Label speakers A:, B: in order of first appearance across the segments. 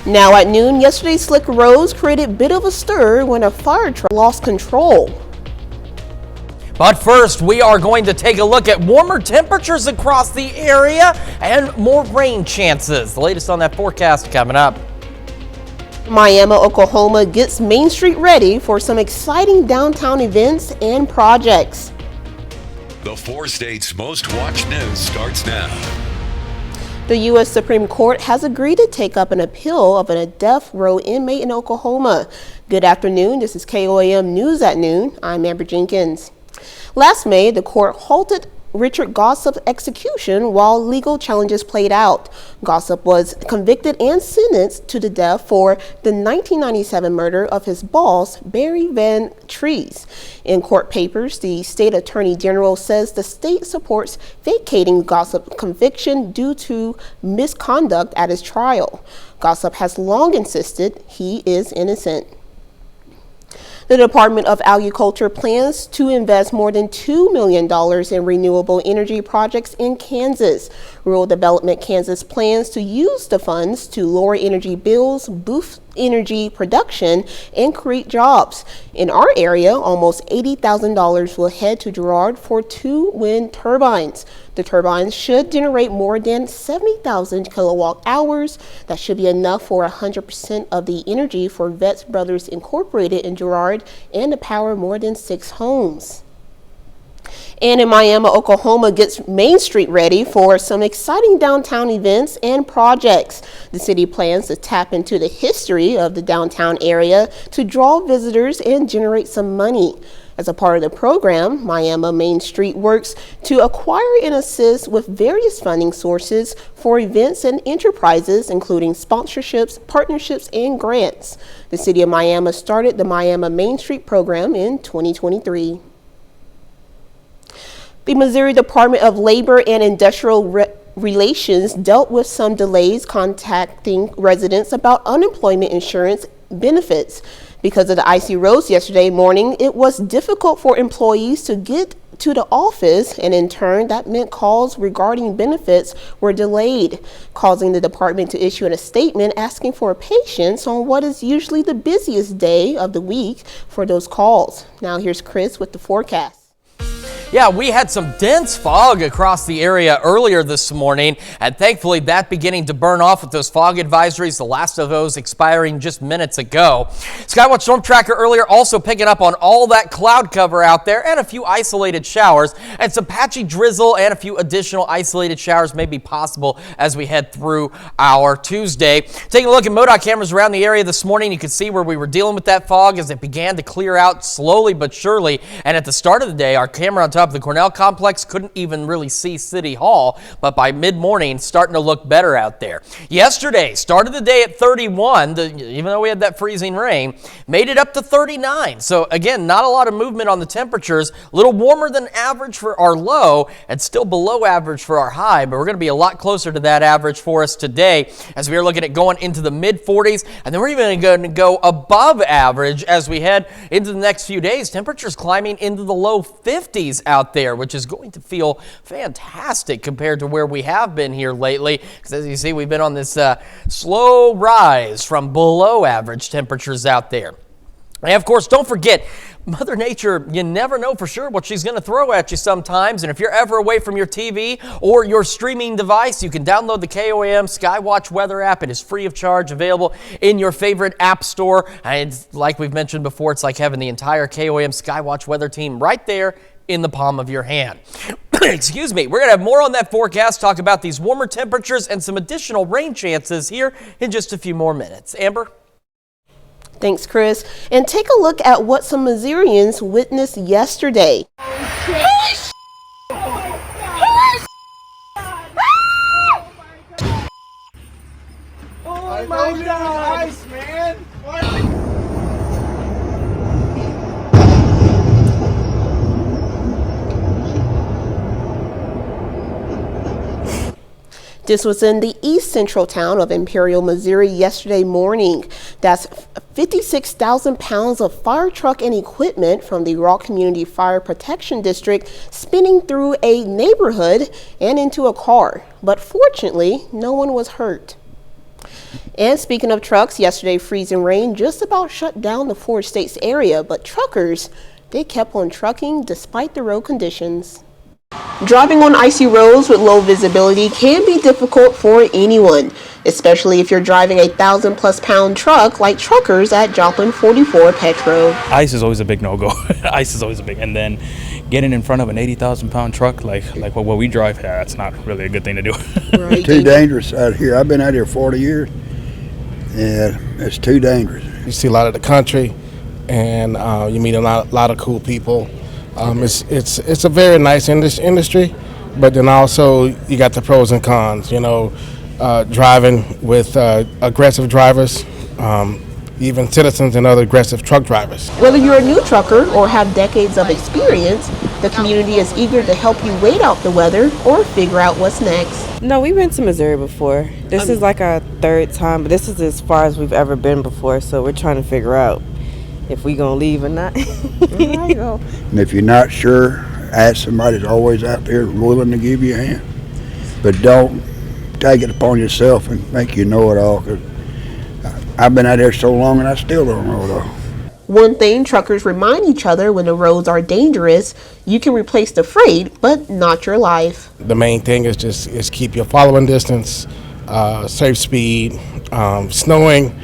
A: Now at noon, yesterday's slick roads created a bit of a stir when a fire truck lost control.
B: But first, we are going to take a look at warmer temperatures across the area and more rain chances. The latest on that forecast coming up.
A: Miami, Oklahoma gets Main Street ready for some exciting downtown events and projects.
C: The 4 states' most watched news starts now.
A: The U.S. Supreme Court has agreed to take up an appeal of a death row inmate in Oklahoma. Good afternoon. This is KOAM News at Noon. I'm Amber Jenkins. Last May, the court halted Richard Gossip's execution while legal challenges played out. Gossip was convicted and sentenced to the death for the 1997 murder of his boss, Barry Van Treese. In court papers, the state attorney general says the state supports vacating Gossip's conviction due to misconduct at his trial. Gossip has long insisted he is innocent. The Department of Agriculture plans to invest more than $2 million in renewable energy projects in Kansas. Rural Development Kansas plans to use the funds to lower energy bills, boost energy production, and create jobs. In our area, almost $80,000 will head to Girard for 2 wind turbines. The turbines should generate more than 70,000 kilowatt hours. That should be enough for 100% of the energy for Vets Brothers Incorporated in Girard and to power more than 6 homes. And in Miami, Oklahoma gets Main Street ready for some exciting downtown events and projects. The city plans to tap into the history of the downtown area to draw visitors and generate some money. As a part of the program, Miami Main Street works to acquire and assist with various funding sources for events and enterprises, including sponsorships, partnerships, and grants. The city of Miami started the Miami Main Street program in 2023. The Missouri Department of Labor and Industrial Relations dealt with some delays contacting residents about unemployment insurance benefits. Because of the icy roads yesterday morning, it was difficult for employees to get to the office, and in turn, that meant calls regarding benefits were delayed, causing the department to issue a statement asking for patience on what is usually the busiest day of the week for those calls. Now here's Chris with the forecast.
B: Yeah, we had some dense fog across the area earlier this morning, and thankfully that beginning to burn off with those fog advisories, the last of those expiring just minutes ago. Skywatch Storm Tracker earlier also picking up on all that cloud cover out there and a few isolated showers, and some patchy drizzle and a few additional isolated showers may be possible as we head through our Tuesday. Taking a look at MoDOT cameras around the area this morning, you can see where we were dealing with that fog as it began to clear out slowly but surely, and at the start of the day, our camera on top of the Cornell complex couldn't even really see City Hall, but by mid-morning starting to look better out there. Yesterday started the day at 31, even though we had that freezing rain, made it up to 39. So again, not a lot of movement on the temperatures, a little warmer than average for our low and still below average for our high, but we're going to be a lot closer to that average for us today as we are looking at going into the mid-40s, and then we're even going to go above average as we head into the next few days. Temperatures climbing into the low 50s out there, which is going to feel fantastic compared to where we have been here lately, because as you see, we've been on this slow rise from below average temperatures out there. And of course, don't forget, Mother Nature, you never know for sure what she's going to throw at you sometimes. And if you're ever away from your TV or your streaming device, you can download the KOAM Skywatch Weather app. It is free of charge, available in your favorite app store. And like we've mentioned before, it's like having the entire KOAM Skywatch Weather team right there in the palm of your hand. Excuse me. We're going to have more on that forecast, talk about these warmer temperatures and some additional rain chances here in just a few more minutes. Amber?
A: Thanks, Chris. And take a look at what some Missourians witnessed yesterday.
D: Oh my God! Ice, man!
A: This was in the east central town of Imperial, Missouri yesterday morning. That's 56,000 pounds of fire truck and equipment from the Rock Community Fire Protection District spinning through a neighborhood and into a car. But fortunately, no one was hurt. And speaking of trucks, yesterday freezing rain just about shut down the 4 states area, but truckers, they kept on trucking despite the road conditions. Driving on icy roads with low visibility can be difficult for anyone, especially if you're driving a 1,000+ pound truck like truckers at Joplin 44 Petro.
E: Ice is always a big no-go. Ice is always a big, and then getting in front of an 80,000 pound truck like what we drive, that's not really a good thing to do.
A: Right.
F: It's too dangerous out here. I've been out here 40 years. Yeah, it's too dangerous.
G: You see a lot of the country, and you meet a lot of cool people. It's a very nice industry, but then also you got the pros and cons. You know, driving with aggressive drivers, even citizens and other aggressive truck drivers.
A: Whether you're a new trucker or have decades of experience, the community is eager to help you wait out the weather or figure out what's next.
H: No, we've been to Missouri before. This is like our 3rd time, but this is as far as we've ever been before, so we're trying to figure out if we gonna leave or not.
F: And if you're not sure, ask somebody that's always out there willing to give you a hand. But don't take it upon yourself and think you know it all, because I've been out there so long and I still don't know it all.
A: One thing truckers remind each other when the roads are dangerous, you can replace the freight, but not your life.
G: The main thing is keep your following distance, safe speed. Snowing,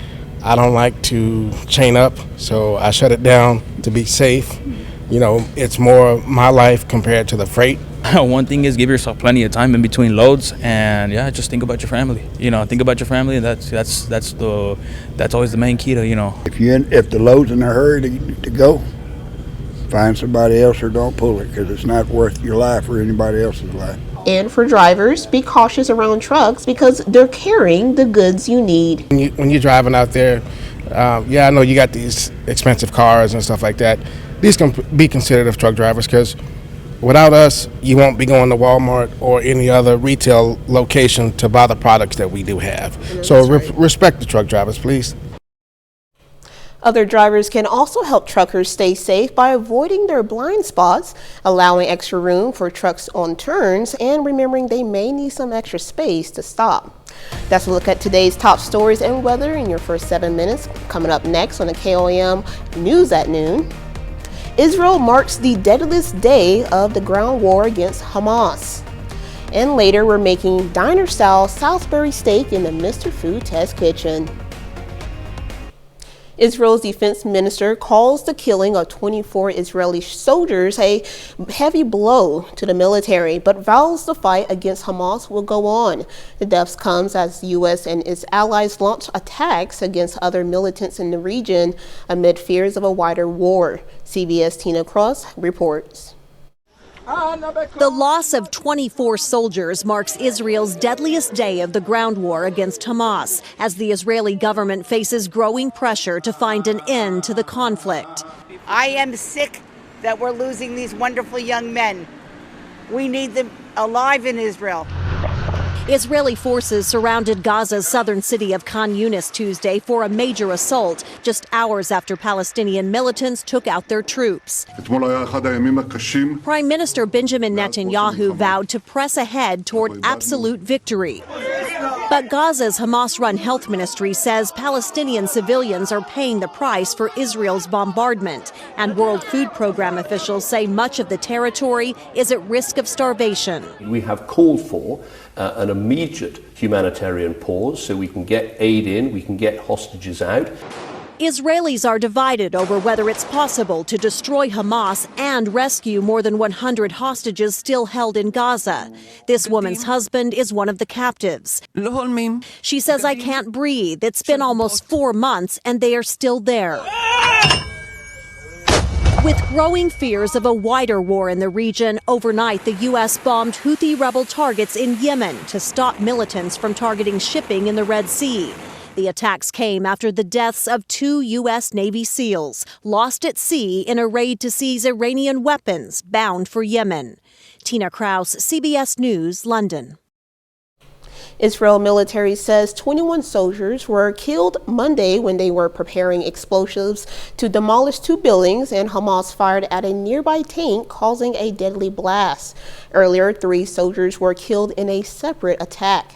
G: I don't like to chain up, so I shut it down to be safe. You know, it's more my life compared to the freight.
E: One thing is give yourself plenty of time in between loads, and yeah, just think about your family. You know, think about your family, and that's always the main key to, you know.
F: If the load's in a hurry to go, find somebody else or don't pull it, because it's not worth your life or anybody else's life.
A: And for drivers, be cautious around trucks because they're carrying the goods you need.
G: When you're driving out there, I know you got these expensive cars and stuff like that. These can be considered as truck drivers, because without us, you won't be going to Walmart or any other retail location to buy the products that we do have. So respect the truck drivers, please.
A: Other drivers can also help truckers stay safe by avoiding their blind spots, allowing extra room for trucks on turns, and remembering they may need some extra space to stop. That's a look at today's top stories and weather in your first 7 minutes. Coming up next on the KOAM News at Noon. Israel marks the deadliest day of the ground war against Hamas. And later, we're making diner-style Salisbury steak in the Mr. Food Test Kitchen. Israel's defense minister calls the killing of 24 Israeli soldiers a heavy blow to the military, but vows the fight against Hamas will go on. The deaths comes as the U.S. and its allies launch attacks against other militants in the region amid fears of a wider war. CBS Tina Cross reports.
I: The loss of 24 soldiers marks Israel's deadliest day of the ground war against Hamas, as the Israeli government faces growing pressure to find an end to the conflict.
J: I am sick that we're losing these wonderful young men. We need them alive in Israel.
I: Israeli forces surrounded Gaza's southern city of Khan Yunis Tuesday for a major assault, just hours after Palestinian militants took out their troops. Prime Minister Benjamin Netanyahu vowed to press ahead toward absolute victory. But Gaza's Hamas-run health ministry says Palestinian civilians are paying the price for Israel's bombardment, and World Food Program officials say much of the territory is at risk of starvation.
K: We have called for an immediate humanitarian pause so we can get aid in, we can get hostages out.
I: Israelis are divided over whether it's possible to destroy Hamas and rescue more than 100 hostages still held in Gaza. This woman's husband is one of the captives. She says, "I can't breathe. It's been almost 4 months and they are still there." With growing fears of a wider war in the region, overnight the U.S. bombed Houthi rebel targets in Yemen to stop militants from targeting shipping in the Red Sea. The attacks came after the deaths of 2 U.S. Navy SEALs lost at sea in a raid to seize Iranian weapons bound for Yemen. Tina Kraus, CBS News, London.
A: Israel military says 21 soldiers were killed Monday when they were preparing explosives to demolish 2 buildings, and Hamas fired at a nearby tank, causing a deadly blast. Earlier, 3 soldiers were killed in a separate attack.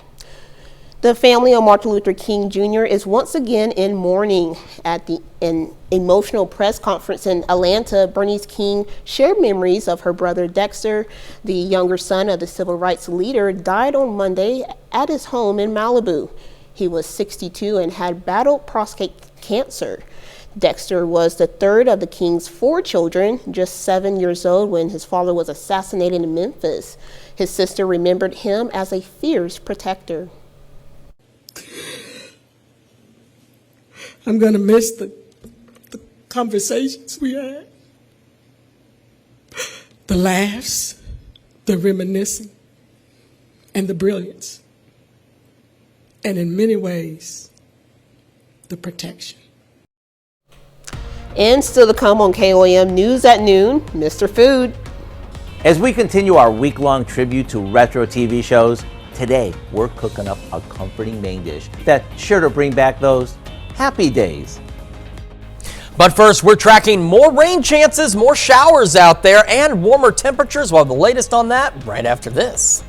A: The family of Martin Luther King Jr. is once again in mourning. At an emotional press conference in Atlanta, Bernice King shared memories of her brother Dexter. The younger son of the civil rights leader died on Monday at his home in Malibu. He was 62 and had battled prostate cancer. Dexter was the third of the King's 4 children, just 7 years old when his father was assassinated in Memphis. His sister remembered him as a fierce protector.
L: I'm going to miss the conversations we had, the laughs, the reminiscing, and the brilliance, and in many ways, the protection.
A: And still to come on KOAM News at Noon, Mr. Food.
M: As we continue our week-long tribute to retro TV shows, today we're cooking up a comforting main dish that's sure to bring back those happy days.
B: But first, we're tracking more rain chances, more showers out there, and warmer temperatures. We'll have the latest on that right after this.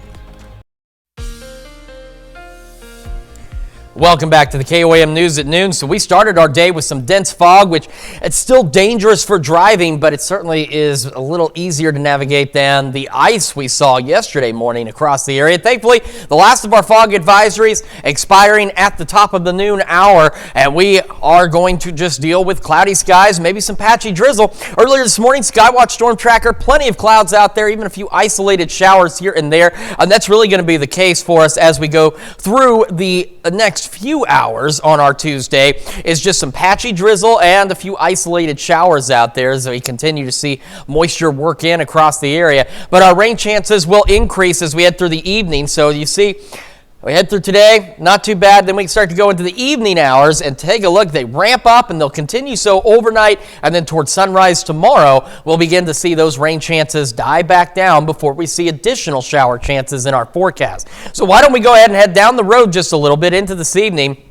B: Welcome back to the KOAM News at Noon. So we started our day with some dense fog, which it's still dangerous for driving, but it certainly is a little easier to navigate than the ice we saw yesterday morning across the area. Thankfully, the last of our fog advisories expiring at the top of the noon hour, and we are going to just deal with cloudy skies, maybe some patchy drizzle. Earlier this morning, Skywatch Storm Tracker, plenty of clouds out there, even a few isolated showers here and there, and that's really going to be the case for us as we go through the next few hours on our Tuesday. Is just some patchy drizzle and a few isolated showers out there as we continue to see moisture work in across the area. But our rain chances will increase as we head through the evening. So you see, we head through today, not too bad. Then we start to go into the evening hours and take a look. They ramp up and they'll continue so overnight. And then towards sunrise tomorrow, we'll begin to see those rain chances die back down before we see additional shower chances in our forecast. So why don't we go ahead and head down the road just a little bit into this evening.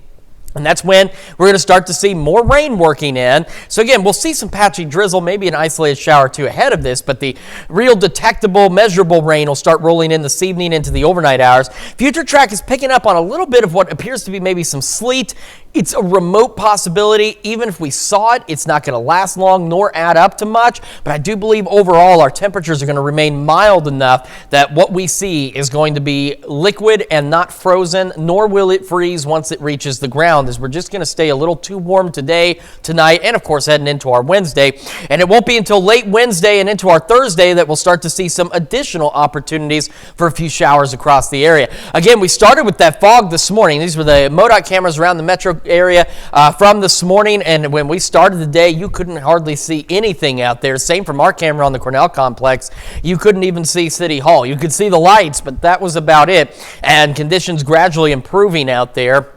B: And that's when we're going to start to see more rain working in. So again, we'll see some patchy drizzle, maybe an isolated shower or two ahead of this, but the real detectable, measurable rain will start rolling in this evening into the overnight hours. Future Track is picking up on a little bit of what appears to be maybe some sleet. It's a remote possibility. Even if we saw it, it's not going to last long nor add up to much. But I do believe overall our temperatures are going to remain mild enough that what we see is going to be liquid and not frozen, nor will it freeze once it reaches the ground, as we're just going to stay a little too warm today, tonight, and of course heading into our Wednesday. And it won't be until late Wednesday and into our Thursday that we'll start to see some additional opportunities for a few showers across the area. Again, we started with that fog this morning. These were the MoDOT cameras around the metro area from this morning, and when we started the day, you couldn't hardly see anything out there. Same from our camera on the Cornell complex. You couldn't even see City Hall. You could see the lights, but that was about it, and conditions gradually improving out there.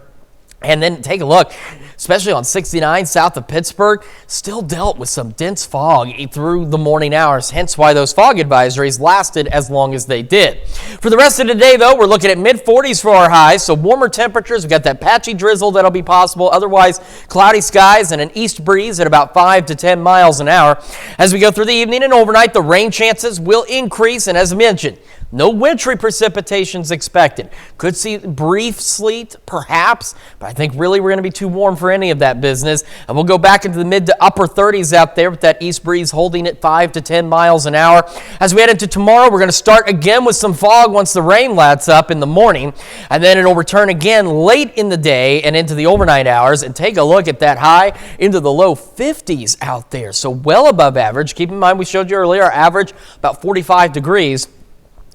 B: And then take a look, especially on 69 south of Pittsburgh, still dealt with some dense fog through the morning hours, hence why those fog advisories lasted as long as they did. For the rest of the day, though, we're looking at mid-40s for our highs, so warmer temperatures. We've got that patchy drizzle that'll be possible, otherwise cloudy skies and an east breeze at about 5 to 10 miles an hour. As we go through the evening and overnight, the rain chances will increase, and as mentioned, no wintry precipitations expected. Could see brief sleet, perhaps, but I think really we're going to be too warm for any of that business. And we'll go back into the mid to upper 30s out there with that east breeze holding at 5 to 10 miles an hour. As we head into tomorrow, we're going to start again with some fog once the rain lets up in the morning. And then it'll return again late in the day and into the overnight hours. And take a look at that high into the low 50s out there. So well above average. Keep in mind we showed you earlier our average about 45 degrees.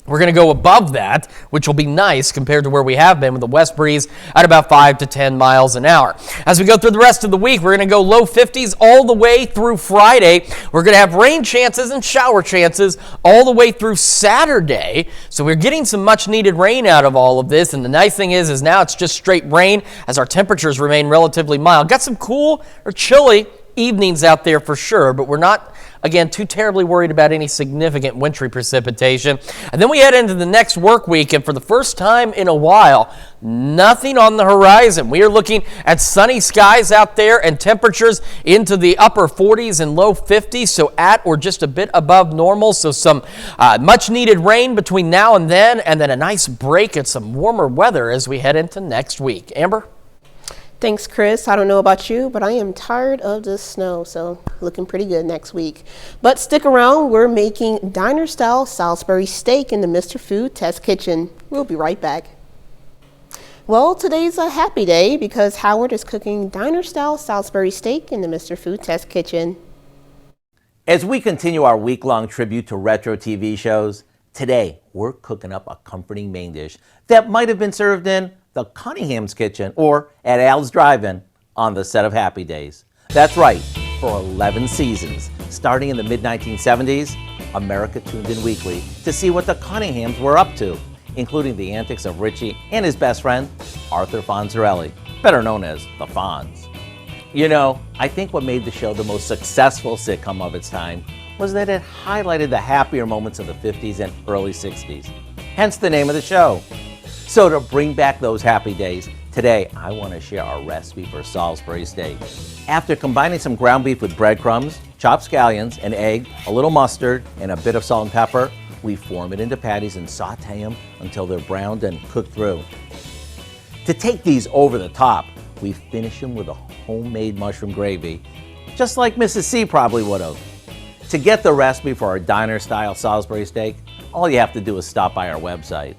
B: We're going to go above that, which will be nice compared to where we have been with the west breeze at about 5 to 10 miles an hour. As we go through the rest of the week, we're going to go low 50s all the way through Friday. We're going to have rain chances and shower chances all the way through Saturday. So we're getting some much needed rain out of all of this. And the nice thing is now it's just straight rain as our temperatures remain relatively mild. Got some cool or chilly evenings out there for sure, but we're not Again, too terribly worried about any significant wintry precipitation. And then we head into the next work week, and for the first time in a while, nothing on the horizon. We are looking at sunny skies out there and temperatures into the upper 40s and low 50s, so at or just a bit above normal. So some much needed rain between now and then a nice break at some warmer weather as we head into next week. Amber?
A: Thanks, Chris. I don't know about you, but I am tired of the snow, so looking pretty good next week. But stick around. We're making diner-style Salisbury steak in the Mr. Food Test Kitchen. We'll be right back. Well, today's a happy day because Howard is cooking diner-style Salisbury steak in the Mr. Food Test Kitchen.
M: As we continue our week-long tribute to retro TV shows, today we're cooking up a comforting main dish that might have been served in the Cunningham's kitchen or at Al's Drive-In on the set of Happy Days. That's right, for 11 seasons, starting in the mid-1970s, America tuned in weekly to see what the Cunninghams were up to, including the antics of Richie and his best friend, Arthur Fonzarelli, better known as the Fonz. You know, I think what made the show the most successful sitcom of its time was that it highlighted the happier moments of the 50s and early 60s, hence the name of the show. So to bring back those happy days, today I want to share our recipe for Salisbury steak. After combining some ground beef with breadcrumbs, chopped scallions, an egg, a little mustard, and a bit of salt and pepper, we form it into patties and saute them until they're browned and cooked through. To take these over the top, we finish them with a homemade mushroom gravy, just like Mrs. C probably would have. To get the recipe for our diner-style Salisbury steak, all you have to do is stop by our website.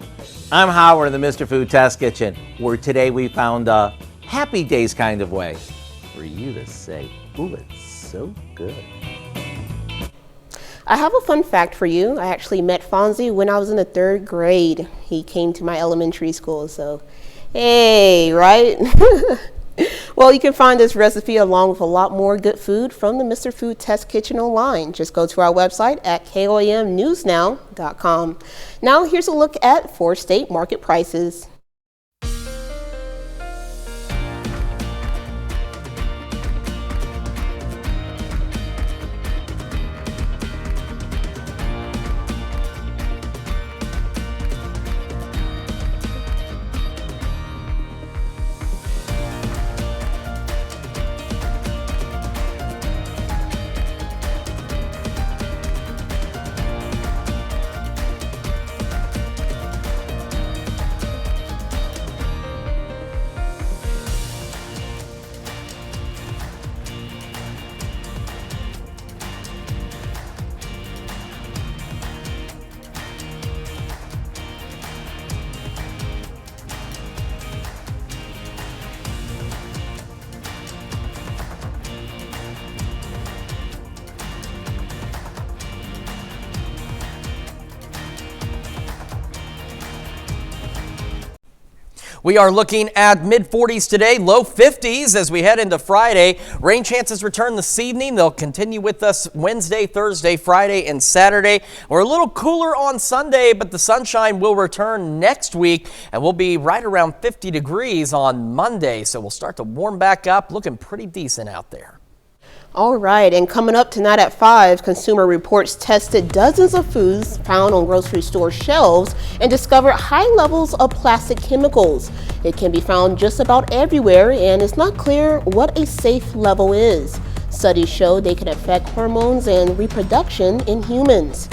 M: I'm Howard in the Mr. Food Test Kitchen, where today we found a happy days kind of way for you to say, ooh, it's so good.
A: I have a fun fact for you. I actually met Fonzie when I was in the 3rd grade. He came to my elementary school, so hey, right? Well, you can find this recipe along with a lot more good food from the Mr. Food Test Kitchen online. Just go to our website at KOAMnewsnow.com. Now here's a look at 4 state market prices.
B: We are looking at mid-40s today, low 50s as we head into Friday. Rain chances return this evening. They'll continue with us Wednesday, Thursday, Friday, and Saturday. We're a little cooler on Sunday, but the sunshine will return next week, and we'll be right around 50 degrees on Monday. So we'll start to warm back up, looking pretty decent out there.
A: All right, and coming up tonight at 5, Consumer Reports tested dozens of foods found on grocery store shelves and discovered high levels of plastic chemicals. It can be found just about everywhere, and it's not clear what a safe level is. Studies show they can affect hormones and reproduction in humans.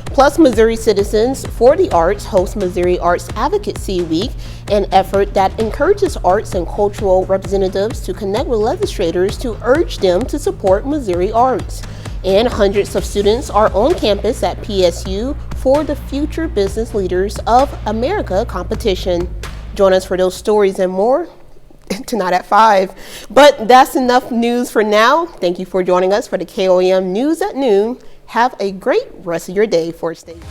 A: Plus, Missouri Citizens for the Arts hosts Missouri Arts Advocacy Week, an effort that encourages arts and cultural representatives to connect with legislators to urge them to support Missouri arts. And hundreds of students are on campus at PSU for the Future Business Leaders of America competition. Join us for those stories and more tonight at 5. But that's enough news for now. Thank you for joining us for the KOAM News at Noon. Have a great rest of your day, 4 State.